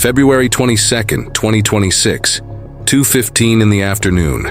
February 22nd, 2026, 2:15 in the afternoon.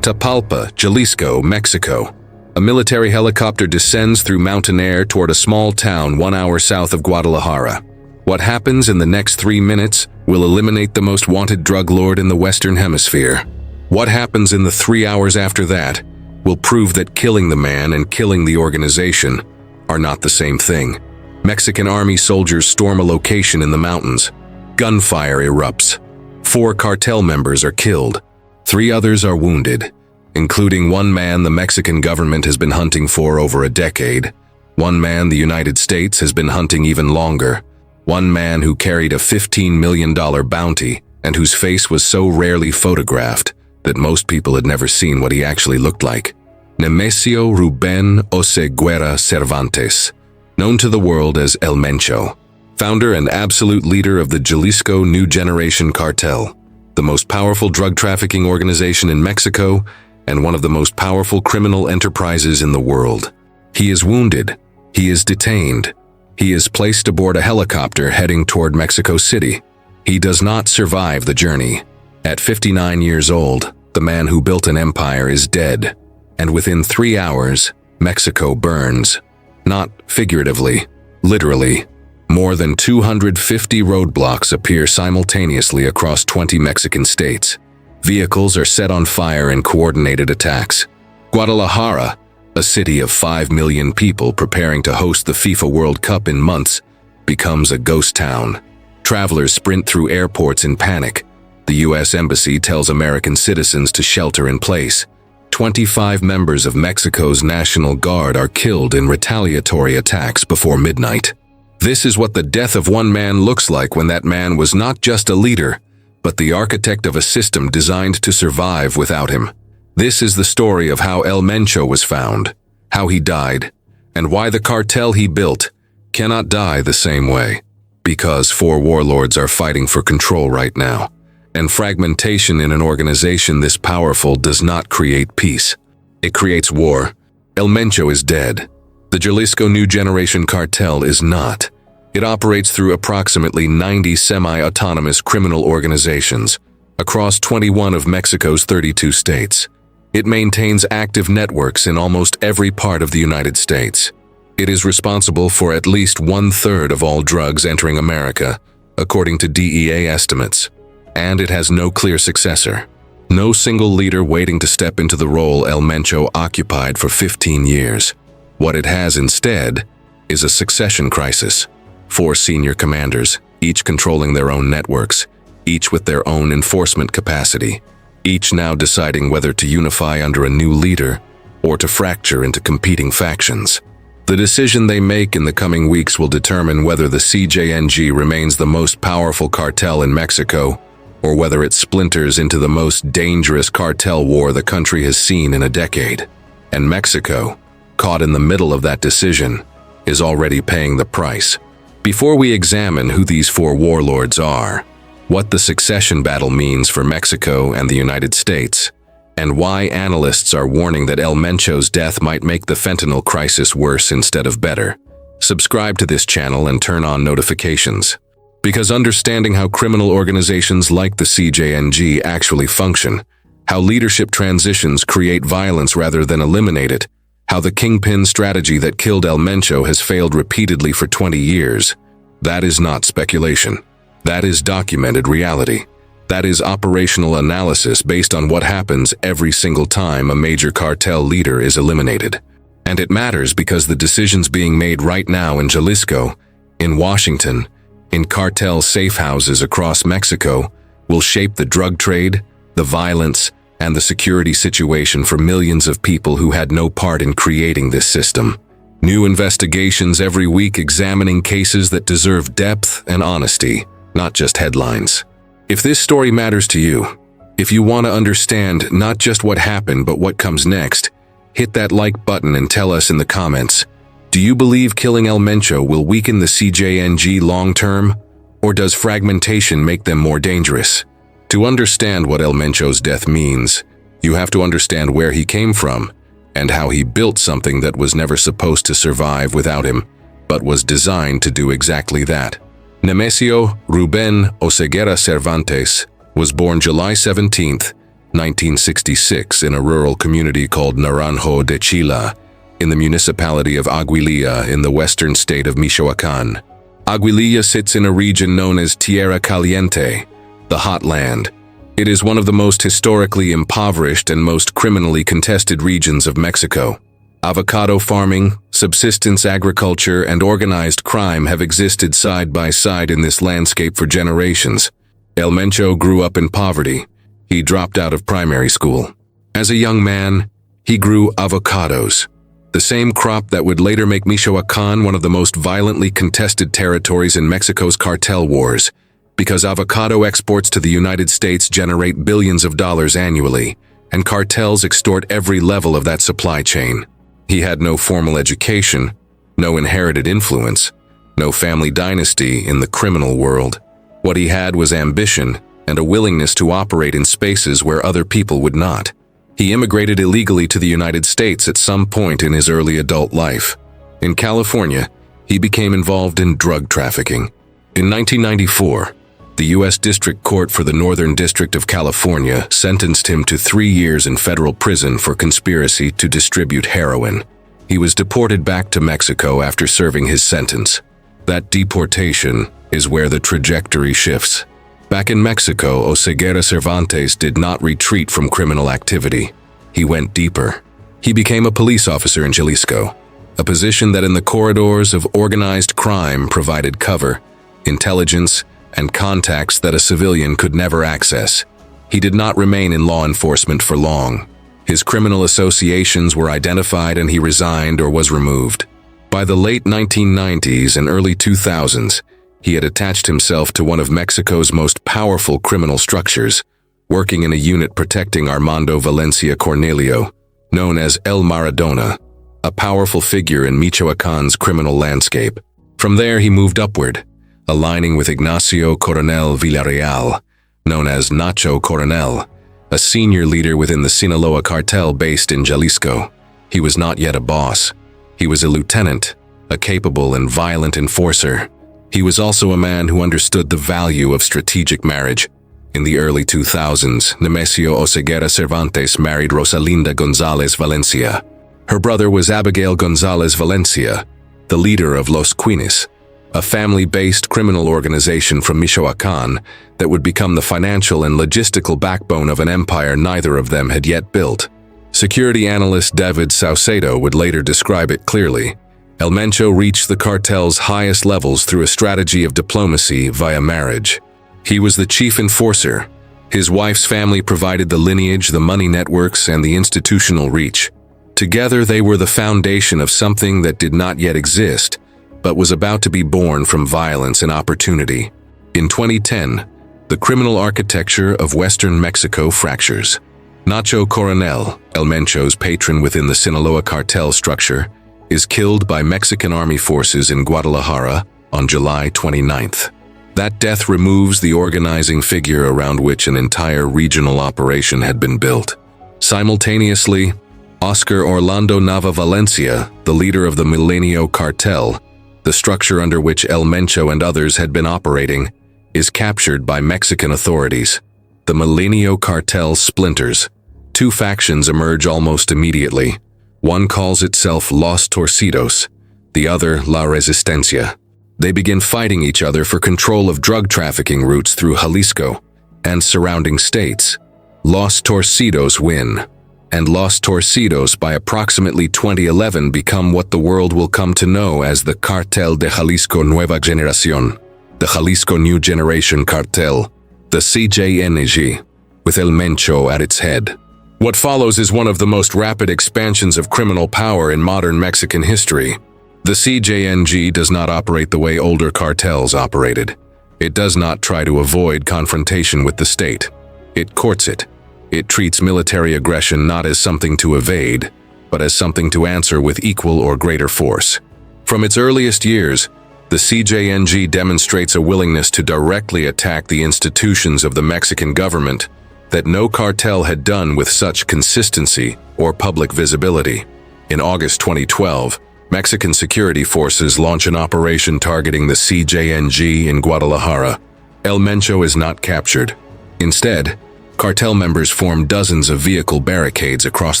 Tapalpa, Jalisco, Mexico. A military helicopter descends through mountain air toward a small town 1 hour south of Guadalajara. What happens in the next 3 minutes will eliminate the most wanted drug lord in the Western Hemisphere. What happens in the 3 hours after that will prove that killing the man and killing the organization are not the same thing. Mexican army soldiers storm a location in the mountains. Gunfire erupts. 4 cartel members are killed. 3 others are wounded, including one man the Mexican government has been hunting for over a decade. One man the United States has been hunting even longer. One man who carried a $15 million bounty and whose face was so rarely photographed that most people had never seen what he actually looked like. Nemesio Ruben Oseguera Cervantes, known to the world as El Mencho, founder and absolute leader of the Jalisco New Generation Cartel, the most powerful drug trafficking organization in Mexico and one of the most powerful criminal enterprises in the world. He is wounded. He is detained. He is placed aboard a helicopter heading toward Mexico City. He does not survive the journey. At 59 years old, the man who built an empire is dead, and within 3 hours, Mexico burns. Not figuratively, literally. More than 250 roadblocks appear simultaneously across 20 Mexican states. Vehicles are set on fire in coordinated attacks. Guadalajara, a city of 5 million people preparing to host the FIFA World Cup in months, becomes a ghost town. Travelers sprint through airports in panic. The U.S. Embassy tells American citizens to shelter in place. 25 members of Mexico's National Guard are killed in retaliatory attacks before midnight. This is what the death of one man looks like when that man was not just a leader, but the architect of a system designed to survive without him. This is the story of how El Mencho was found, how he died, and why the cartel he built cannot die the same way. Because 4 warlords are fighting for control right now, and fragmentation in an organization this powerful does not create peace. It creates war. El Mencho is dead. The Jalisco New Generation Cartel is not. It operates through approximately 90 semi-autonomous criminal organizations across 21 of Mexico's 32 states. It maintains active networks in almost every part of the United States. It is responsible for at least 1/3 of all drugs entering America, according to DEA estimates. And it has no clear successor. No single leader waiting to step into the role El Mencho occupied for 15 years. What it has instead is a succession crisis. 4 senior commanders, each controlling their own networks, each with their own enforcement capacity, each now deciding whether to unify under a new leader or to fracture into competing factions. The decision they make in the coming weeks will determine whether the CJNG remains the most powerful cartel in Mexico or whether it splinters into the most dangerous cartel war the country has seen in a decade. And Mexico, caught in the middle of that decision, is already paying the price. Before we examine who these 4 warlords are, what the succession battle means for Mexico and the United States, and why analysts are warning that El Mencho's death might make the fentanyl crisis worse instead of better, subscribe to this channel and turn on notifications. Because understanding how criminal organizations like the CJNG actually function, how leadership transitions create violence rather than eliminate it, how the kingpin strategy that killed El Mencho has failed repeatedly for 20 years, that is not speculation. That is documented reality. That is operational analysis based on what happens every single time a major cartel leader is eliminated. And it matters because the decisions being made right now in Jalisco, in Washington, in cartel safe houses across Mexico will shape the drug trade, the violence, and the security situation for millions of people who had no part in creating this system. New investigations every week examining cases that deserve depth and honesty, not just headlines. If this story matters to you, if you want to understand not just what happened but what comes next, hit that like button and tell us in the comments. Do you believe killing El Mencho will weaken the CJNG long-term, or does fragmentation make them more dangerous? To understand what El Mencho's death means, you have to understand where he came from and how he built something that was never supposed to survive without him, but was designed to do exactly that. Nemesio Ruben Oseguera Cervantes was born July 17, 1966, in a rural community called Naranjo de Chila, in the municipality of Aguililla in the western state of Michoacán. Aguililla sits in a region known as Tierra Caliente, the hot land. It is one of the most historically impoverished and most criminally contested regions of Mexico. Avocado farming, subsistence agriculture, and organized crime have existed side by side in this landscape for generations. El Mencho grew up in poverty. He dropped out of primary school. As a young man, he grew avocados, the same crop that would later make Michoacán one of the most violently contested territories in Mexico's cartel wars, because avocado exports to the United States generate billions of dollars annually, and cartels extort every level of that supply chain. He had no formal education, no inherited influence, no family dynasty in the criminal world. What he had was ambition and a willingness to operate in spaces where other people would not. He immigrated illegally to the United States at some point in his early adult life. In California, he became involved in drug trafficking. In 1994, the U.S. District Court for the Northern District of California sentenced him to 3 years in federal prison for conspiracy to distribute heroin. He was deported back to Mexico after serving his sentence. That deportation is where the trajectory shifts. Back in Mexico, Oseguera Cervantes did not retreat from criminal activity. He went deeper. He became a police officer in Jalisco, a position that in the corridors of organized crime provided cover, intelligence, and contacts that a civilian could never access. He did not remain in law enforcement for long. His criminal associations were identified and he resigned or was removed. By the late 1990s and early 2000s, he had attached himself to one of Mexico's most powerful criminal structures, working in a unit protecting Armando Valencia Cornelio, known as El Maradona, a powerful figure in Michoacán's criminal landscape. From there, he moved upward, aligning with Ignacio Coronel Villarreal, known as Nacho Coronel, a senior leader within the Sinaloa cartel based in Jalisco. He was not yet a boss. He was a lieutenant, a capable and violent enforcer. He was also a man who understood the value of strategic marriage. In the early 2000s, Nemesio Oseguera Cervantes married Rosalinda Gonzalez Valencia. Her brother was Abigail Gonzalez Valencia, the leader of Los Quines, a family-based criminal organization from Michoacán that would become the financial and logistical backbone of an empire neither of them had yet built. Security analyst David Saucedo would later describe it clearly. El Mencho reached the cartel's highest levels through a strategy of diplomacy via marriage. He was the chief enforcer. His wife's family provided the lineage, the money networks, and the institutional reach. Together, they were the foundation of something that did not yet exist, but was about to be born from violence and opportunity. In 2010, the criminal architecture of Western Mexico fractures. Nacho Coronel, El Mencho's patron within the Sinaloa cartel structure, is killed by Mexican army forces in Guadalajara on July 29th. That death removes the organizing figure around which an entire regional operation had been built. Simultaneously, Oscar Orlando Nava Valencia, the leader of the Milenio cartel, the structure under which El Mencho and others had been operating, is captured by Mexican authorities. The Milenio cartel splinters. Two factions emerge almost immediately. One calls itself Los Torcidos, the other La Resistencia. They begin fighting each other for control of drug trafficking routes through Jalisco and surrounding states. Los Torcidos win, and Los Torcidos by approximately 2011 become what the world will come to know as the Cartel de Jalisco Nueva Generación, the Jalisco New Generation Cartel, the CJNG, with El Mencho at its head. What follows is one of the most rapid expansions of criminal power in modern Mexican history. The CJNG does not operate the way older cartels operated. It does not try to avoid confrontation with the state. It courts it. It treats military aggression not as something to evade, but as something to answer with equal or greater force. From its earliest years, the CJNG demonstrates a willingness to directly attack the institutions of the Mexican government that no cartel had done with such consistency or public visibility. In August 2012, Mexican security forces launch an operation targeting the CJNG in Guadalajara. El Mencho is not captured. Instead, cartel members form dozens of vehicle barricades across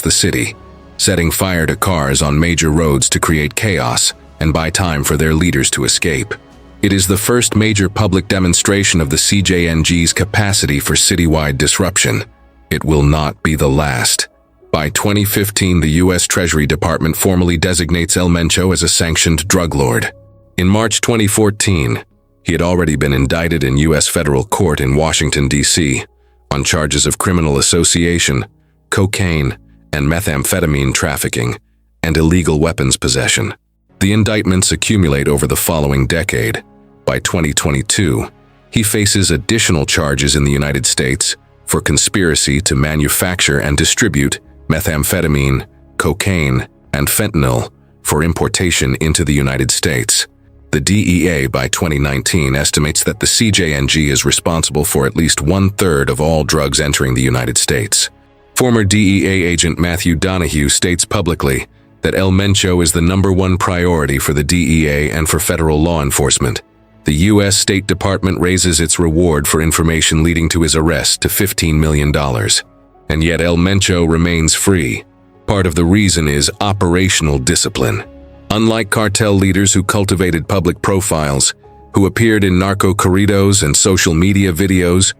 the city, setting fire to cars on major roads to create chaos and buy time for their leaders to escape. It is the first major public demonstration of the CJNG's capacity for citywide disruption. It will not be the last. By 2015, the U.S. Treasury Department formally designates El Mencho as a sanctioned drug lord. In March 2014, he had already been indicted in U.S. federal court in Washington, D.C., on charges of criminal association, cocaine, and methamphetamine trafficking, and illegal weapons possession. The indictments accumulate over the following decade. By 2022, he faces additional charges in the United States for conspiracy to manufacture and distribute methamphetamine, cocaine, and fentanyl for importation into the United States. The DEA by 2019 estimates that the CJNG is responsible for at least 1/3 of all drugs entering the United States. Former DEA agent Matthew Donahue states publicly that El Mencho is the #1 priority for the DEA and for federal law enforcement. The U.S. State Department raises its reward for information leading to his arrest to $15 million. And yet El Mencho remains free. Part of the reason is operational discipline. Unlike cartel leaders who cultivated public profiles, who appeared in narco corridos and social media videos,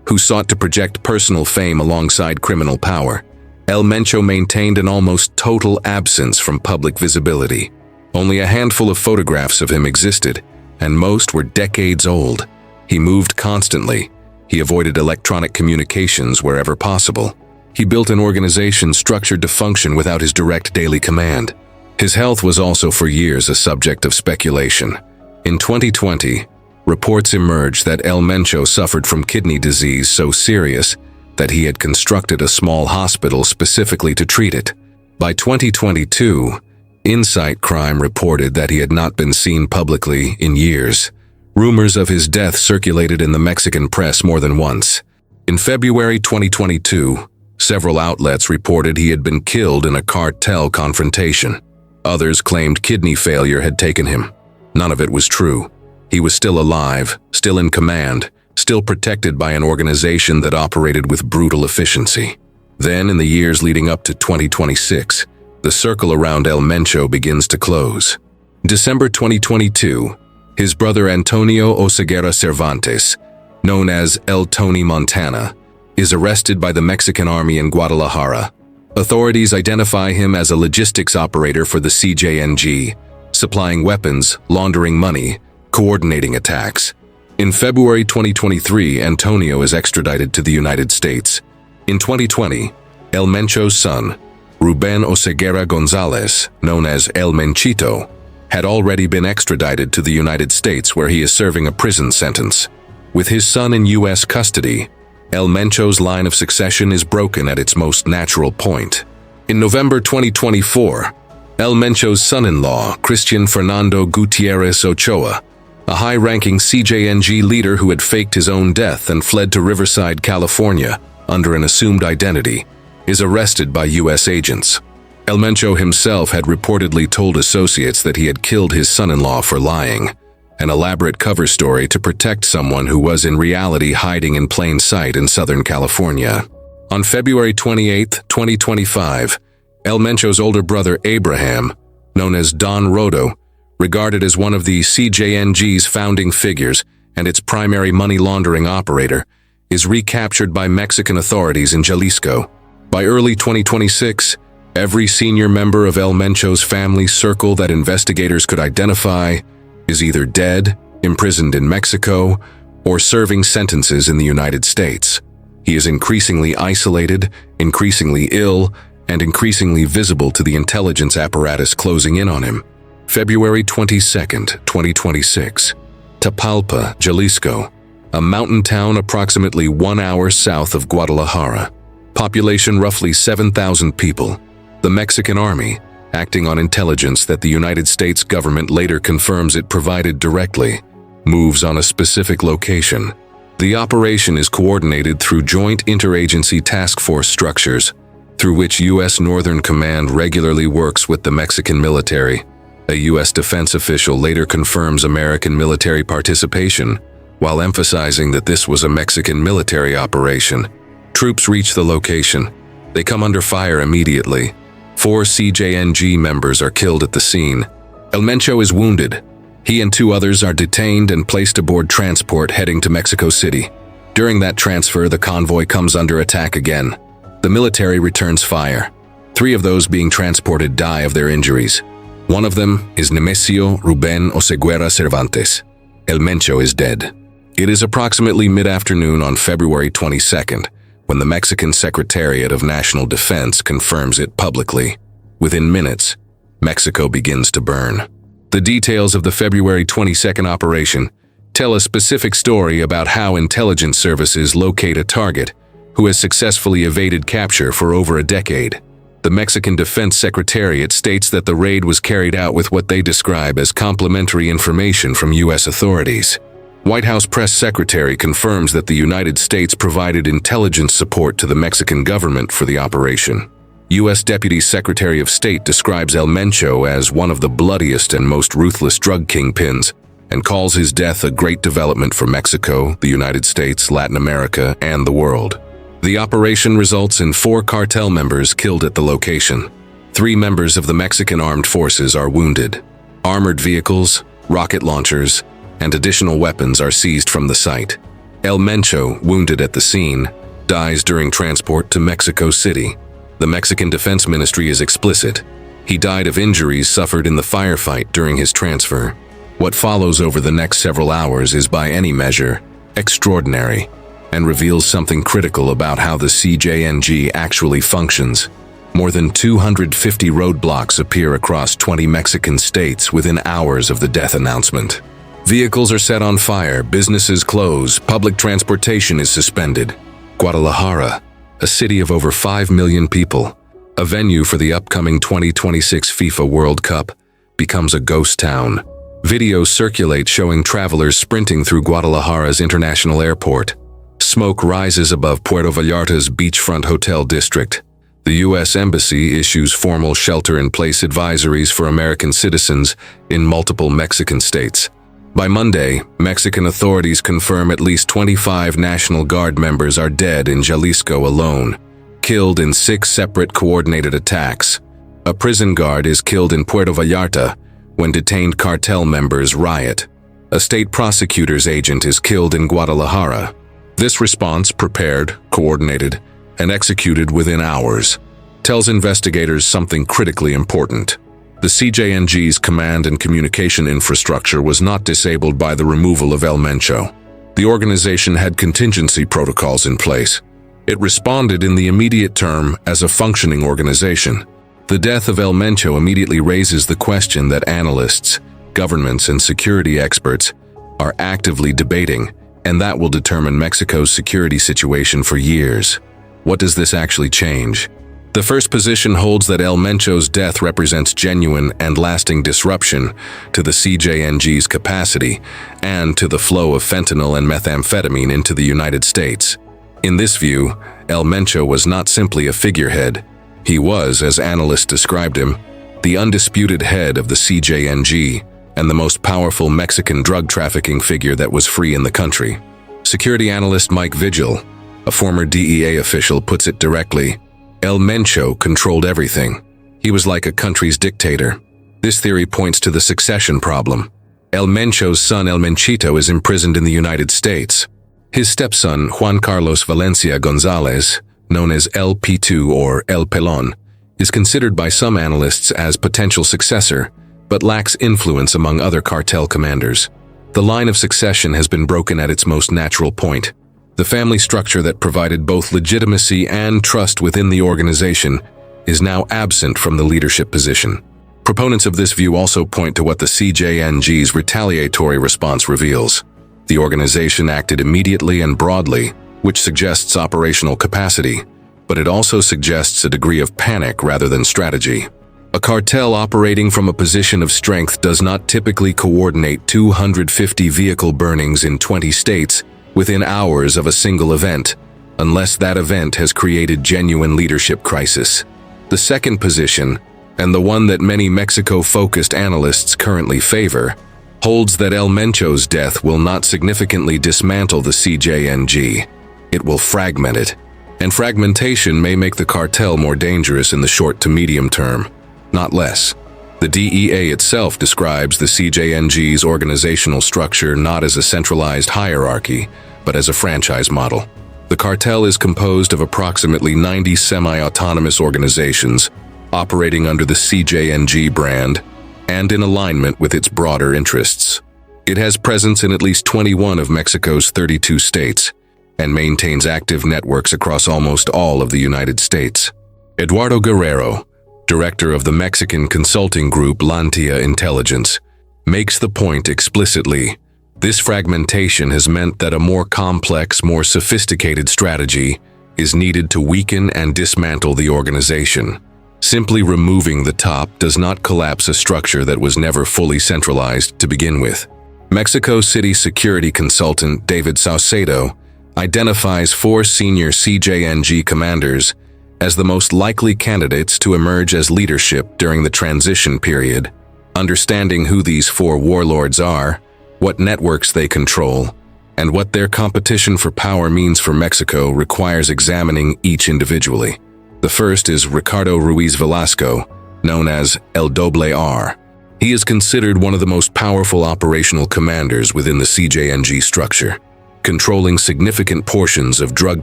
who sought to project personal fame alongside criminal power, El Mencho maintained an almost total absence from public visibility. Only a handful of photographs of him existed, and most were decades old. He moved constantly. He avoided electronic communications wherever possible. He built an organization structured to function without his direct daily command. His health was also for years a subject of speculation. In 2020, reports emerged that El Mencho suffered from kidney disease so serious that he had constructed a small hospital specifically to treat it. By 2022, Insight Crime reported that he had not been seen publicly in years. Rumors of his death circulated in the Mexican press more than once. In February 2022, several outlets reported he had been killed in a cartel confrontation. Others claimed kidney failure had taken him. None of it was true. He was still alive, still in command, still protected by an organization that operated with brutal efficiency. Then, in the years leading up to 2026, the circle around El Mencho begins to close. December 2022, his brother Antonio Oseguera Cervantes, known as El Tony Montana, is arrested by the Mexican army in Guadalajara. Authorities identify him as a logistics operator for the CJNG, supplying weapons, laundering money, coordinating attacks. In February 2023, Antonio is extradited to the United States. In 2020, El Mencho's son, Ruben Oseguera Gonzalez, known as El Menchito, had already been extradited to the United States where he is serving a prison sentence. With his son in U.S. custody, El Mencho's line of succession is broken at its most natural point. In November 2024, El Mencho's son-in-law, Christian Fernando Gutierrez Ochoa, a high-ranking CJNG leader who had faked his own death and fled to Riverside, California, under an assumed identity, is arrested by U.S. agents. El Mencho himself had reportedly told associates that he had killed his son-in-law for lying, an elaborate cover story to protect someone who was in reality hiding in plain sight in Southern California. On February 28, 2025, El Mencho's older brother Abraham, known as Don Rodo, regarded as one of the CJNG's founding figures and its primary money laundering operator, is recaptured by Mexican authorities in Jalisco. By early 2026, every senior member of El Mencho's family circle that investigators could identify is either dead, imprisoned in Mexico, or serving sentences in the United States. He is increasingly isolated, increasingly ill, and increasingly visible to the intelligence apparatus closing in on him. February 22, 2026. Tapalpa, Jalisco, a mountain town approximately 1 hour south of Guadalajara. Population roughly 7,000 people. The Mexican army, acting on intelligence that the United States government later confirms it provided directly, moves on a specific location. The operation is coordinated through joint interagency task force structures, through which U.S. Northern Command regularly works with the Mexican military, A U.S. defense official later confirms American military participation, while emphasizing that this was a Mexican military operation. Troops reach the location. They come under fire immediately. 4 CJNG members are killed at the scene. El Mencho is wounded. He and 2 others are detained and placed aboard transport heading to Mexico City. During that transfer, the convoy comes under attack again. The military returns fire. 3 of those being transported die of their injuries. One of them is Nemesio Ruben Oseguera Cervantes. El Mencho is dead. It is approximately mid-afternoon on February 22nd, when the Mexican Secretariat of National Defense confirms it publicly. Within minutes, Mexico begins to burn. The details of the February 22nd operation tell a specific story about how intelligence services locate a target who has successfully evaded capture for over a decade. The Mexican Defense Secretariat states that the raid was carried out with what they describe as complementary information from U.S. authorities. White House Press Secretary confirms that the United States provided intelligence support to the Mexican government for the operation. U.S. Deputy Secretary of State describes El Mencho as one of the bloodiest and most ruthless drug kingpins and calls his death a great development for Mexico, the United States, Latin America, and the world. The operation results in 4 cartel members killed at the location. 3 members of the Mexican armed forces are wounded. Armored vehicles, rocket launchers, and additional weapons are seized from the site. El Mencho, wounded at the scene, dies during transport to Mexico City. The Mexican Defense Ministry is explicit. He died of injuries suffered in the firefight during his transfer. What follows over the next several hours is by any measure extraordinary and reveals something critical about how the CJNG actually functions. More than 250 roadblocks appear across 20 Mexican states within hours of the death announcement. Vehicles are set on fire, businesses close, public transportation is suspended. Guadalajara, a city of over 5 million people, a venue for the upcoming 2026 FIFA World Cup, becomes a ghost town. Videos circulate showing travelers sprinting through Guadalajara's international airport. Smoke rises above Puerto Vallarta's beachfront hotel district. The U.S. Embassy issues formal shelter-in-place advisories for American citizens in multiple Mexican states. By Monday, Mexican authorities confirm at least 25 National Guard members are dead in Jalisco alone, killed in 6 separate coordinated attacks. A prison guard is killed in Puerto Vallarta when detained cartel members riot. A state prosecutor's agent is killed in Guadalajara. This response, prepared, coordinated, and executed within hours, tells investigators something critically important. The CJNG's command and communication infrastructure was not disabled by the removal of El Mencho. The organization had contingency protocols in place. It responded in the immediate term as a functioning organization. The death of El Mencho immediately raises the question that analysts, governments, and security experts are actively debating, and that will determine Mexico's security situation for years. What does this actually change? The first position holds that El Mencho's death represents genuine and lasting disruption to the CJNG's capacity and to the flow of fentanyl and methamphetamine into the United States. In this view, El Mencho was not simply a figurehead. He was, as analysts described him, the undisputed head of the CJNG and the most powerful Mexican drug trafficking figure that was free in the country. Security analyst Mike Vigil, a former DEA official, puts it directly: El Mencho controlled everything. He was like a country's dictator. This theory points to the succession problem. El Mencho's son El Menchito is imprisoned in the United States. His stepson, Juan Carlos Valencia Gonzalez, known as El P2 or El Pelon, is considered by some analysts as potential successor, but lacks influence among other cartel commanders. The line of succession has been broken at its most natural point. The family structure that provided both legitimacy and trust within the organization is now absent from the leadership position. Proponents of this view also point to what the CJNG's retaliatory response reveals. The organization acted immediately and broadly, which suggests operational capacity, but it also suggests a degree of panic rather than strategy. A cartel operating from a position of strength does not typically coordinate 250 vehicle burnings in 20 states within hours of a single event, unless that event has created genuine leadership crisis. The second position, and the one that many Mexico-focused analysts currently favor, holds that El Mencho's death will not significantly dismantle the CJNG. It will fragment it, and fragmentation may make the cartel more dangerous in the short to medium term, not less. The DEA itself describes the CJNG's organizational structure not as a centralized hierarchy, but as a franchise model. The cartel is composed of approximately 90 semi-autonomous organizations operating under the CJNG brand and in alignment with its broader interests. It has presence in at least 21 of Mexico's 32 states and maintains active networks across almost all of the United States. Eduardo Guerrero, director of the Mexican consulting group Lantia Intelligence, makes the point explicitly. This fragmentation has meant that a more complex, more sophisticated strategy is needed to weaken and dismantle the organization. Simply removing the top does not collapse a structure that was never fully centralized to begin with. Mexico City security consultant David Saucedo identifies 4 senior CJNG commanders as the most likely candidates to emerge as leadership during the transition period. Understanding who these 4 warlords are, what networks they control, and what their competition for power means for Mexico requires examining each individually. The first is Ricardo Ruiz Velasco, known as El Doble R. He is considered one of the most powerful operational commanders within the CJNG structure, controlling significant portions of drug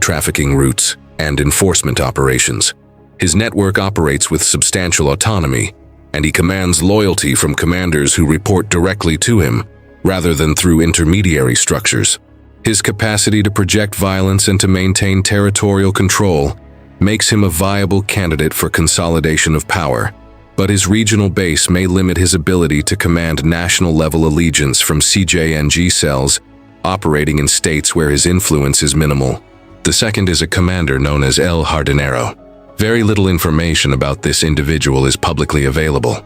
trafficking routes and enforcement operations. His network operates with substantial autonomy, and he commands loyalty from commanders who report directly to him, rather than through intermediary structures. His capacity to project violence and to maintain territorial control makes him a viable candidate for consolidation of power, but his regional base may limit his ability to command national-level allegiance from CJNG cells operating in states where his influence is minimal. The second is a commander known as El Jardinero. Very little information about this individual is publicly available,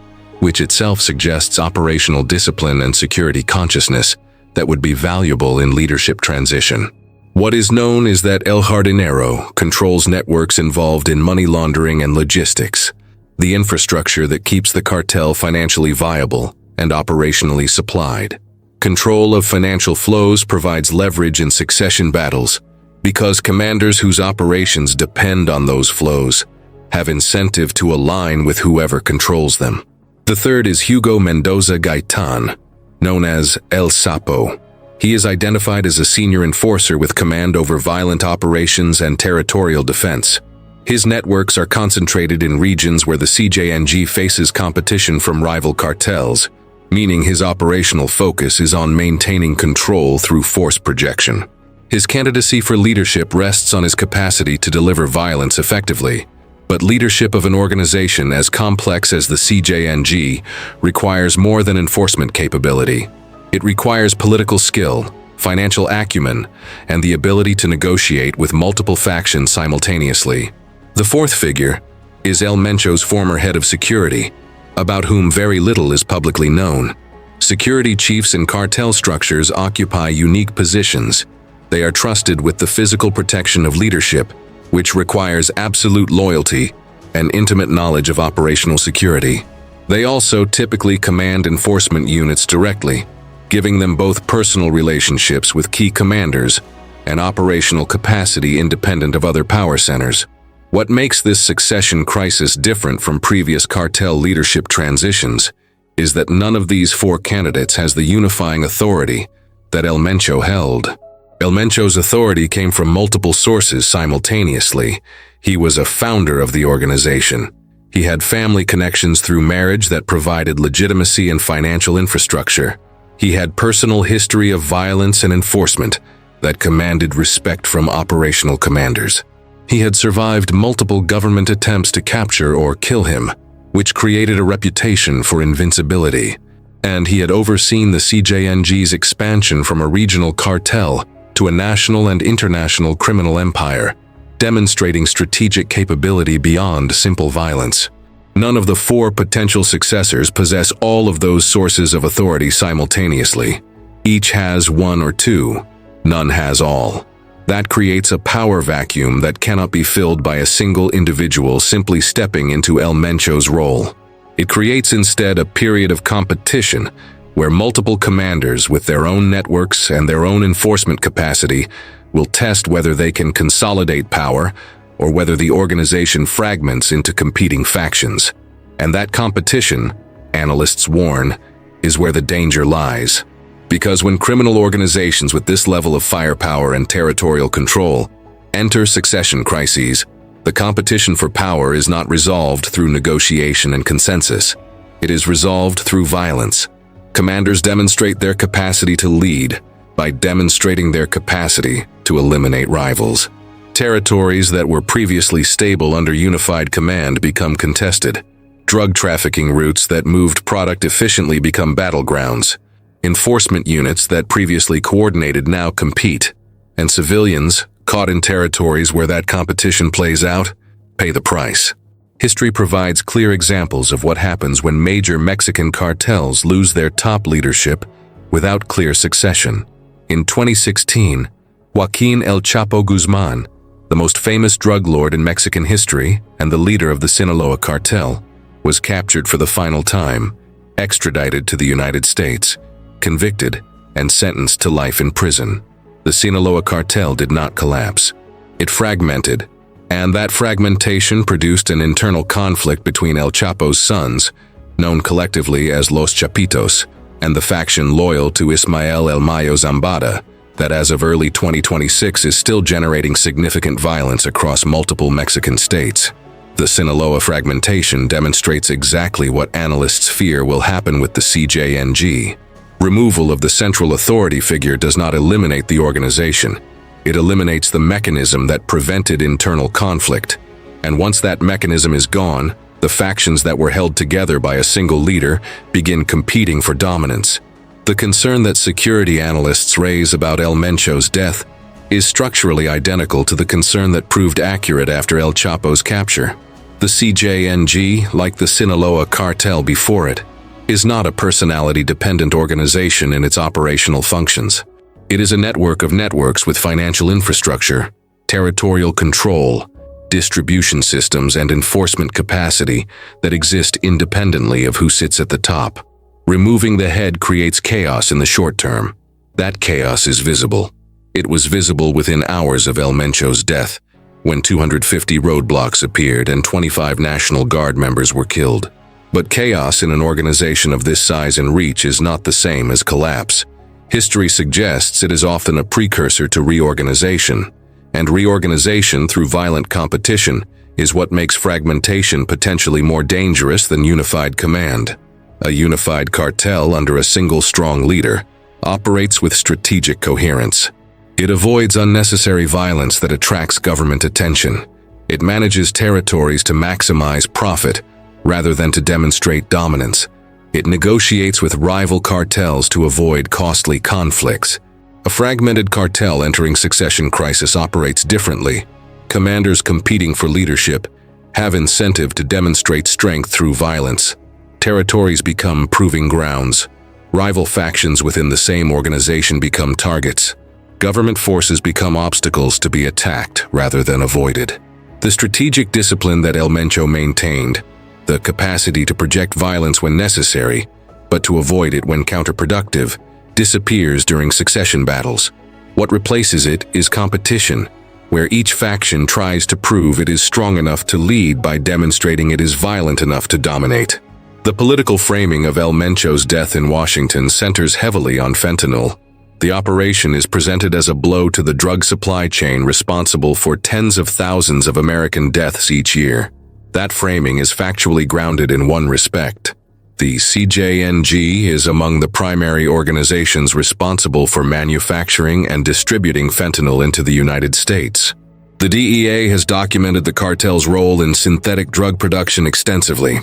which itself suggests operational discipline and security consciousness that would be valuable in leadership transition. What is known is that El Jardinero controls networks involved in money laundering and logistics, the infrastructure that keeps the cartel financially viable and operationally supplied. Control of financial flows provides leverage in succession battles, because commanders whose operations depend on those flows have incentive to align with whoever controls them. The third is Hugo Mendoza Gaitan, known as El Sapo. He is identified as a senior enforcer with command over violent operations and territorial defense. His networks are concentrated in regions where the CJNG faces competition from rival cartels, meaning his operational focus is on maintaining control through force projection. His candidacy for leadership rests on his capacity to deliver violence effectively, but leadership of an organization as complex as the CJNG requires more than enforcement capability. It requires political skill, financial acumen, and the ability to negotiate with multiple factions simultaneously. The fourth figure is El Mencho's former head of security, about whom very little is publicly known. Security chiefs in cartel structures occupy unique positions. They are trusted with the physical protection of leadership, which requires absolute loyalty and intimate knowledge of operational security. They also typically command enforcement units directly, giving them both personal relationships with key commanders and operational capacity independent of other power centers. What makes this succession crisis different from previous cartel leadership transitions is that none of these 4 candidates has the unifying authority that El Mencho held. El Mencho's authority came from multiple sources simultaneously. He was a founder of the organization. He had family connections through marriage that provided legitimacy and financial infrastructure. He had personal history of violence and enforcement that commanded respect from operational commanders. He had survived multiple government attempts to capture or kill him, which created a reputation for invincibility. And he had overseen the CJNG's expansion from a regional cartel to a national and international criminal empire, demonstrating strategic capability beyond simple violence. None of the 4 potential successors possess all of those sources of authority simultaneously. Each has 1 or 2. None has all. That creates a power vacuum that cannot be filled by a single individual simply stepping into El Mencho's role. It creates instead a period of competition where multiple commanders with their own networks and their own enforcement capacity will test whether they can consolidate power or whether the organization fragments into competing factions. And that competition, analysts warn, is where the danger lies. Because when criminal organizations with this level of firepower and territorial control enter succession crises, the competition for power is not resolved through negotiation and consensus. It is resolved through violence. Commanders demonstrate their capacity to lead by demonstrating their capacity to eliminate rivals. Territories that were previously stable under unified command become contested. Drug trafficking routes that moved product efficiently become battlegrounds. Enforcement units that previously coordinated now compete. And civilians, caught in territories where that competition plays out, pay the price. History provides clear examples of what happens when major Mexican cartels lose their top leadership without clear succession. In 2016, Joaquin El Chapo Guzman, the most famous drug lord in Mexican history and the leader of the Sinaloa cartel, was captured for the final time, extradited to the United States, convicted, and sentenced to life in prison. The Sinaloa cartel did not collapse. It fragmented, and that fragmentation produced an internal conflict between El Chapo's sons, known collectively as Los Chapitos, and the faction loyal to Ismael El Mayo Zambada, that as of early 2026 is still generating significant violence across multiple Mexican states. The Sinaloa fragmentation demonstrates exactly what analysts fear will happen with the CJNG. Removal of the central authority figure does not eliminate the organization. It eliminates the mechanism that prevented internal conflict. And once that mechanism is gone, the factions that were held together by a single leader begin competing for dominance. The concern that security analysts raise about El Mencho's death is structurally identical to the concern that proved accurate after El Chapo's capture. The CJNG, like the Sinaloa cartel before it, is not a personality-dependent organization in its operational functions. It is a network of networks with financial infrastructure, territorial control, distribution systems, and enforcement capacity that exist independently of who sits at the top. Removing the head creates chaos in the short term. That chaos is visible. It was visible within hours of El Mencho's death, when 250 roadblocks appeared and 25 National Guard members were killed. But chaos in an organization of this size and reach is not the same as collapse. History suggests it is often a precursor to reorganization, and reorganization through violent competition is what makes fragmentation potentially more dangerous than unified command. A unified cartel under a single strong leader operates with strategic coherence. It avoids unnecessary violence that attracts government attention. It manages territories to maximize profit rather than to demonstrate dominance. It negotiates with rival cartels to avoid costly conflicts. A fragmented cartel entering succession crisis operates differently. Commanders competing for leadership have incentive to demonstrate strength through violence. Territories become proving grounds. Rival factions within the same organization become targets. Government forces become obstacles to be attacked rather than avoided. The strategic discipline that El Mencho maintained, the capacity to project violence when necessary, but to avoid it when counterproductive, disappears during succession battles. What replaces it is competition, where each faction tries to prove it is strong enough to lead by demonstrating it is violent enough to dominate. The political framing of El Mencho's death in Washington centers heavily on fentanyl. The operation is presented as a blow to the drug supply chain responsible for tens of thousands of American deaths each year. That framing is factually grounded in one respect. The CJNG is among the primary organizations responsible for manufacturing and distributing fentanyl into the United States. The DEA has documented the cartel's role in synthetic drug production extensively,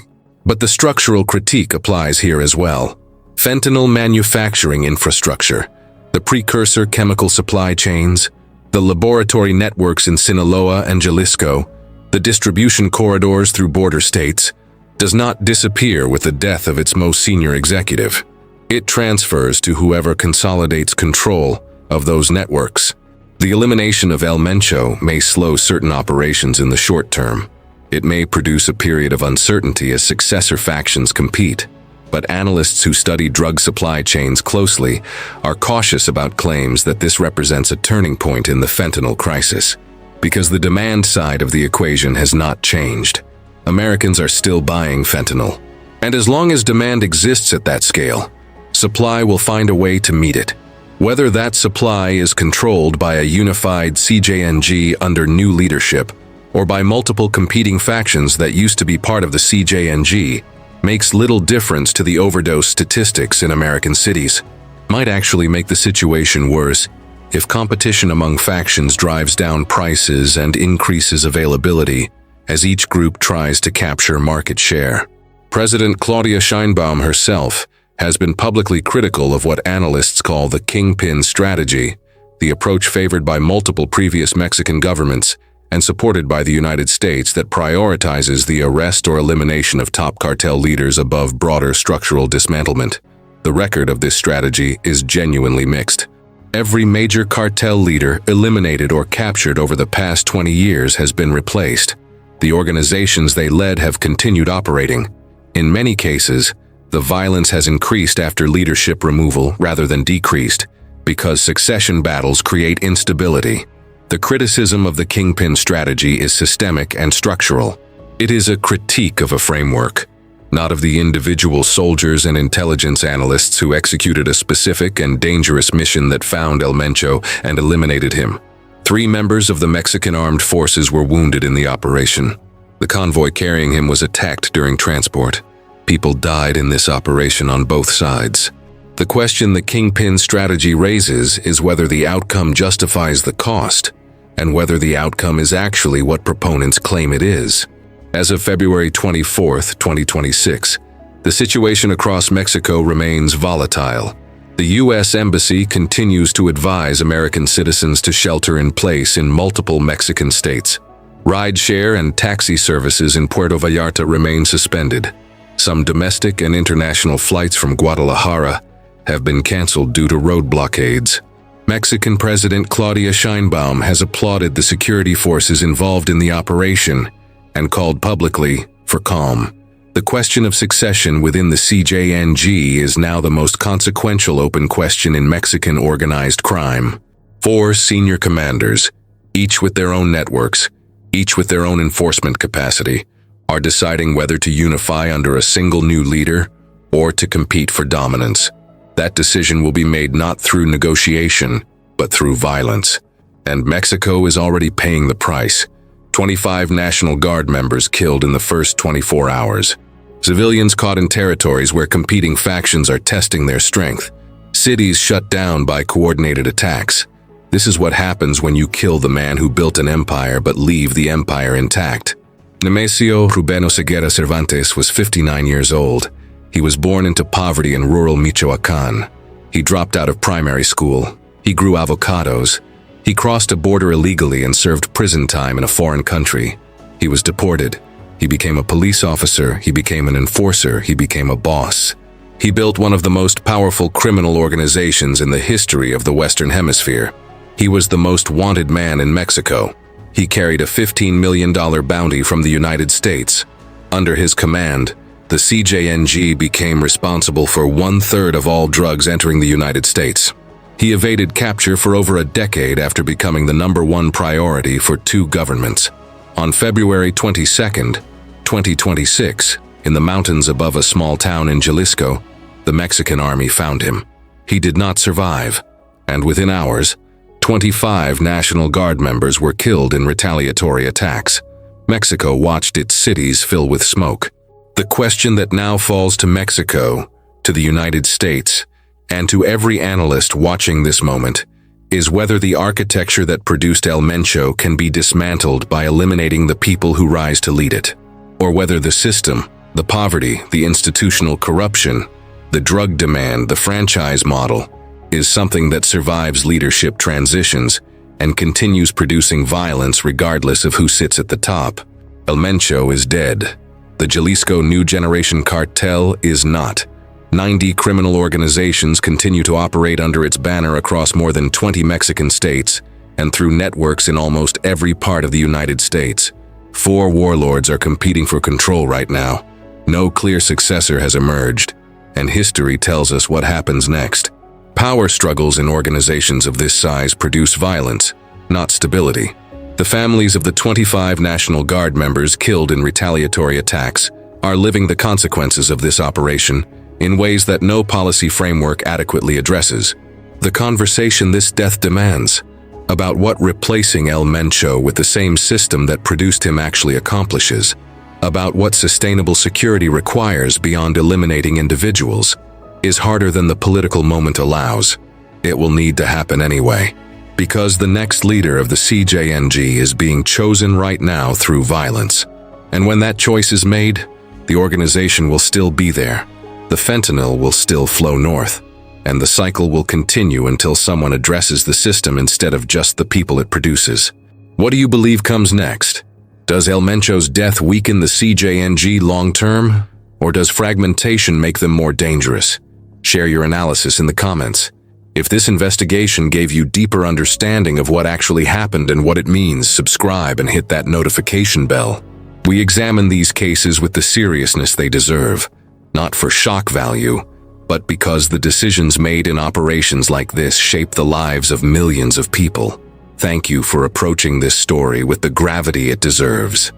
but the structural critique applies here as well. Fentanyl manufacturing infrastructure, the precursor chemical supply chains, the laboratory networks in Sinaloa and Jalisco, the distribution corridors through border states, does not disappear with the death of its most senior executive. It transfers to whoever consolidates control of those networks. The elimination of El Mencho may slow certain operations in the short term, It may produce a period of uncertainty as successor factions compete, but analysts who study drug supply chains closely are cautious about claims that this represents a turning point in the fentanyl crisis, because the demand side of the equation has not changed. Americans are still buying fentanyl, and as long as demand exists at that scale, supply will find a way to meet it. Whether that supply is controlled by a unified CJNG under new leadership or by multiple competing factions that used to be part of the CJNG makes little difference to the overdose statistics in American cities. Might actually make the situation worse if competition among factions drives down prices and increases availability as each group tries to capture market share. President Claudia Sheinbaum herself has been publicly critical of what analysts call the kingpin strategy, the approach favored by multiple previous Mexican governments and supported by the United States that prioritizes the arrest or elimination of top cartel leaders above broader structural dismantlement. The record of this strategy is genuinely mixed. Every major cartel leader eliminated or captured over the past 20 years has been replaced. The organizations they led have continued operating. In many cases, the violence has increased after leadership removal rather than decreased, because succession battles create instability. The criticism of the kingpin strategy is systemic and structural. It is a critique of a framework, not of the individual soldiers and intelligence analysts who executed a specific and dangerous mission that found El Mencho and eliminated him. 3 members of the Mexican armed forces were wounded in the operation. The convoy carrying him was attacked during transport. People died in this operation on both sides. The question the kingpin strategy raises is whether the outcome justifies the cost, and whether the outcome is actually what proponents claim it is. As of February 24, 2026, the situation across Mexico remains volatile. The U.S. Embassy continues to advise American citizens to shelter in place in multiple Mexican states. Rideshare and taxi services in Puerto Vallarta remain suspended. Some domestic and international flights from Guadalajara have been canceled due to road blockades. Mexican President Claudia Sheinbaum has applauded the security forces involved in the operation and called publicly for calm. The question of succession within the CJNG is now the most consequential open question in Mexican organized crime. 4 senior commanders, each with their own networks, each with their own enforcement capacity, are deciding whether to unify under a single new leader or to compete for dominance. That decision will be made not through negotiation, but through violence. And Mexico is already paying the price. 25 National Guard members killed in the first 24 hours. Civilians caught in territories where competing factions are testing their strength. Cities shut down by coordinated attacks. This is what happens when you kill the man who built an empire but leave the empire intact. Nemesio Rubeno Ceguera Cervantes was 59 years old. He was born into poverty in rural Michoacán. He dropped out of primary school. He grew avocados. He crossed a border illegally and served prison time in a foreign country. He was deported. He became a police officer. He became an enforcer. He became a boss. He built one of the most powerful criminal organizations in the history of the Western Hemisphere. He was the most wanted man in Mexico. He carried a $15 million bounty from the United States. Under his command, the CJNG became responsible for 1/3 of all drugs entering the United States. He evaded capture for over a decade after becoming the #1 priority for 2 governments. On February 22, 2026, in the mountains above a small town in Jalisco, the Mexican army found him. He did not survive, and within hours, 25 National Guard members were killed in retaliatory attacks. Mexico watched its cities fill with smoke. The question that now falls to Mexico, to the United States, and to every analyst watching this moment, is whether the architecture that produced El Mencho can be dismantled by eliminating the people who rise to lead it, or whether the system, the poverty, the institutional corruption, the drug demand, the franchise model, is something that survives leadership transitions and continues producing violence regardless of who sits at the top. El Mencho is dead. The Jalisco New Generation Cartel is not. 90 criminal organizations continue to operate under its banner across more than 20 Mexican states and through networks in almost every part of the United States. 4 warlords are competing for control right now. No clear successor has emerged, and history tells us what happens next. Power struggles in organizations of this size produce violence, not stability. The families of the 25 National Guard members killed in retaliatory attacks are living the consequences of this operation in ways that no policy framework adequately addresses. The conversation this death demands about what replacing El Mencho with the same system that produced him actually accomplishes, about what sustainable security requires beyond eliminating individuals, is harder than the political moment allows. It will need to happen anyway, because the next leader of the CJNG is being chosen right now through violence. And when that choice is made, the organization will still be there. The fentanyl will still flow north, and the cycle will continue until someone addresses the system instead of just the people it produces. What do you believe comes next? Does El Mencho's death weaken the CJNG long-term, or does fragmentation make them more dangerous? Share your analysis in the comments. If this investigation gave you deeper understanding of what actually happened and what it means, subscribe and hit that notification bell. We examine these cases with the seriousness they deserve, not for shock value, but because the decisions made in operations like this shape the lives of millions of people. Thank you for approaching this story with the gravity it deserves.